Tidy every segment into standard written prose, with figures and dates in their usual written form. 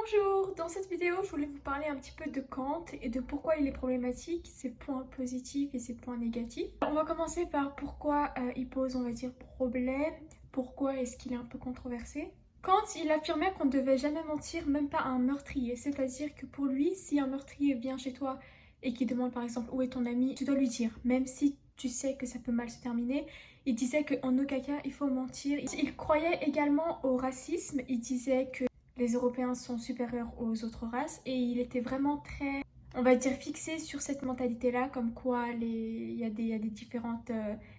Bonjour, dans cette vidéo je voulais vous parler un petit peu de Kant et de pourquoi il est problématique, ses points positifs et ses points négatifs. On va commencer par pourquoi il pose, on va dire, problème, pourquoi est-ce qu'il est un peu controversé. Kant, il affirmait qu'on ne devait jamais mentir, même pas à un meurtrier, c'est-à-dire que pour lui, si un meurtrier vient chez toi et qui demande par exemple où est ton ami, tu dois lui dire, même si tu sais que ça peut mal se terminer. Il disait qu'en aucun cas il faut mentir. Il croyait également au racisme, il disait que les Européens sont supérieurs aux autres races et il était vraiment très, on va dire, fixé sur cette mentalité-là, comme quoi il y a des différentes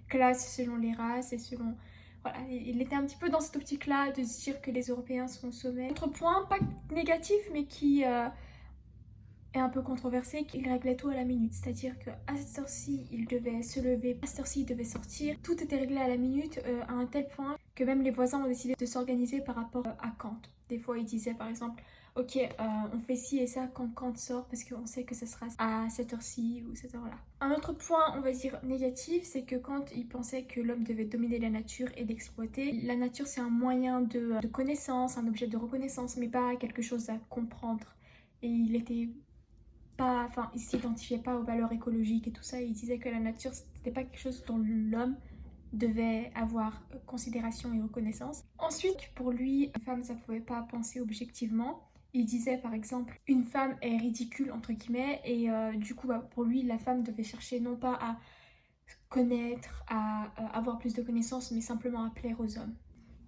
classes selon les races et selon... Voilà, il était un petit peu dans cette optique-là de se dire que les Européens sont au sommet. Autre point, pas négatif, mais qui est un peu controversé, qu'il réglait tout à la minute. C'est-à-dire qu'à cette heure-ci, il devait se lever, à cette heure-ci, il devait sortir. Tout était réglé à la minute, à un tel point que même les voisins ont décidé de s'organiser par rapport à Kant. Des fois, il disait par exemple, ok, on fait ci et ça quand Kant sort parce qu'on sait que ce sera à cette heure-ci ou cette heure-là. Un autre point, on va dire négatif, c'est que Kant, il pensait que l'homme devait dominer la nature et l'exploiter. La nature, c'est un moyen de connaissance, un objet de reconnaissance, mais pas quelque chose à comprendre. Et il était pas, enfin, il s'identifiait pas aux valeurs écologiques et tout ça. Il disait que la nature, c'était pas quelque chose dont l'homme devait avoir considération et reconnaissance. Ensuite, pour lui, une femme, ça pouvait pas penser objectivement. Il disait par exemple, une femme est ridicule entre guillemets et du coup, pour lui, la femme devait chercher non pas à connaître, à avoir plus de connaissances, mais simplement à plaire aux hommes.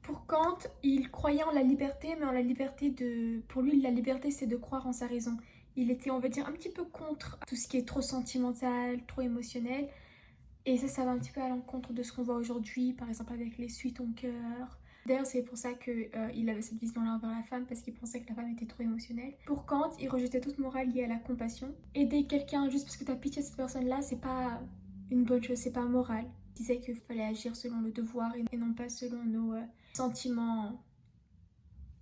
Pour Kant, il croyait en la liberté, mais en la liberté de... Pour lui, la liberté, c'est de croire en sa raison. Il était, on va dire, un petit peu contre tout ce qui est trop sentimental, trop émotionnel. Et ça va un petit peu à l'encontre de ce qu'on voit aujourd'hui, par exemple avec les Suis ton cœur. D'ailleurs, c'est pour ça qu'il avait cette vision-là envers la femme, parce qu'il pensait que la femme était trop émotionnelle. Pour Kant, il rejetait toute morale liée à la compassion. Aider quelqu'un juste parce que tu as pitié de cette personne-là, c'est pas une bonne chose, c'est pas moral. Il disait qu'il fallait agir selon le devoir et non pas selon nos sentiments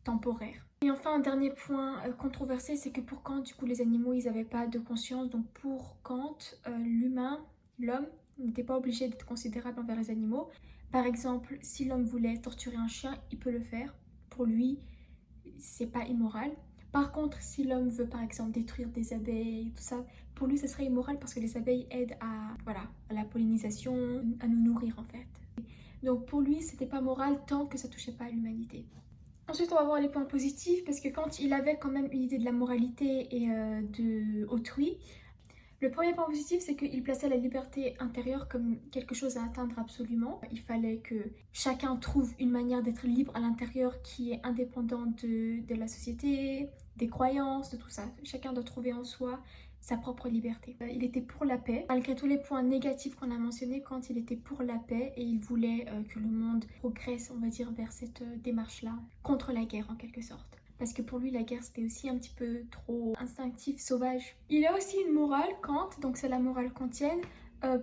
temporaires. Et enfin, un dernier point controversé, c'est que pour Kant, du coup, les animaux, ils n'avaient pas de conscience. Donc pour Kant, l'homme, n'était pas obligé d'être considérable envers les animaux. Par exemple, si l'homme voulait torturer un chien, il peut le faire. Pour lui, c'est pas immoral. Par contre, si l'homme veut par exemple détruire des abeilles, tout ça, pour lui, ce serait immoral parce que les abeilles aident à, voilà, à la pollinisation, à nous nourrir en fait. Donc pour lui, c'était pas moral tant que ça touchait pas à l'humanité. Ensuite, on va voir les points positifs parce que quand il avait quand même une idée de la moralité et de autrui, le premier point positif, c'est qu'il plaçait la liberté intérieure comme quelque chose à atteindre absolument. Il fallait que chacun trouve une manière d'être libre à l'intérieur qui est indépendante de la société, des croyances, de tout ça. Chacun doit trouver en soi sa propre liberté. Il était pour la paix. Malgré tous les points négatifs qu'on a mentionnés, quand il était pour la paix et il voulait que le monde progresse, on va dire, vers cette démarche-là, contre la guerre en quelque sorte. Parce que pour lui, la guerre, c'était aussi un petit peu trop instinctif, sauvage. Il a aussi une morale, Kant, donc c'est la morale kantienne,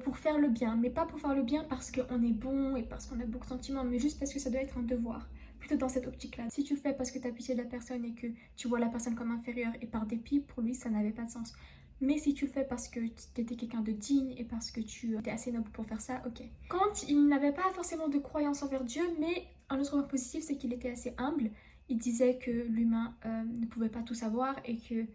pour faire le bien. Mais pas pour faire le bien parce qu'on est bon et parce qu'on a beaucoup de sentiments, mais juste parce que ça doit être un devoir. Plutôt dans cette optique-là. Si tu le fais parce que tu as pitié de la personne et que tu vois la personne comme inférieure et par dépit, pour lui, ça n'avait pas de sens. Mais si tu le fais parce que tu étais quelqu'un de digne et parce que tu étais assez noble pour faire ça, ok. Kant, il n'avait pas forcément de croyance envers Dieu, mais un autre point positif, c'est qu'il était assez humble. Il disait que l'humain ne pouvait pas tout savoir et que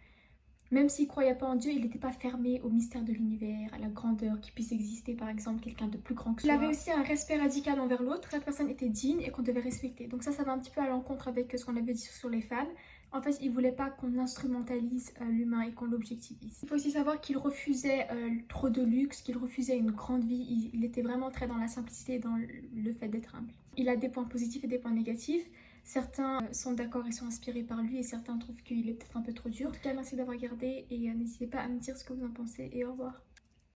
même s'il ne croyait pas en Dieu, il n'était pas fermé au mystère de l'univers, à la grandeur qui puisse exister, par exemple, quelqu'un de plus grand que soi. Il avait aussi un respect radical envers l'autre, chaque personne était digne et qu'on devait respecter. Donc ça va un petit peu à l'encontre avec ce qu'on avait dit sur les femmes. En fait, il ne voulait pas qu'on instrumentalise l'humain et qu'on l'objectivise. Il faut aussi savoir qu'il refusait trop de luxe, qu'il refusait une grande vie. Il était vraiment très dans la simplicité et dans le fait d'être humble. Il a des points positifs et des points négatifs. Certains sont d'accord et sont inspirés par lui et certains trouvent qu'il est peut-être un peu trop dur. En tout cas, merci d'avoir regardé et n'hésitez pas à me dire ce que vous en pensez et au revoir.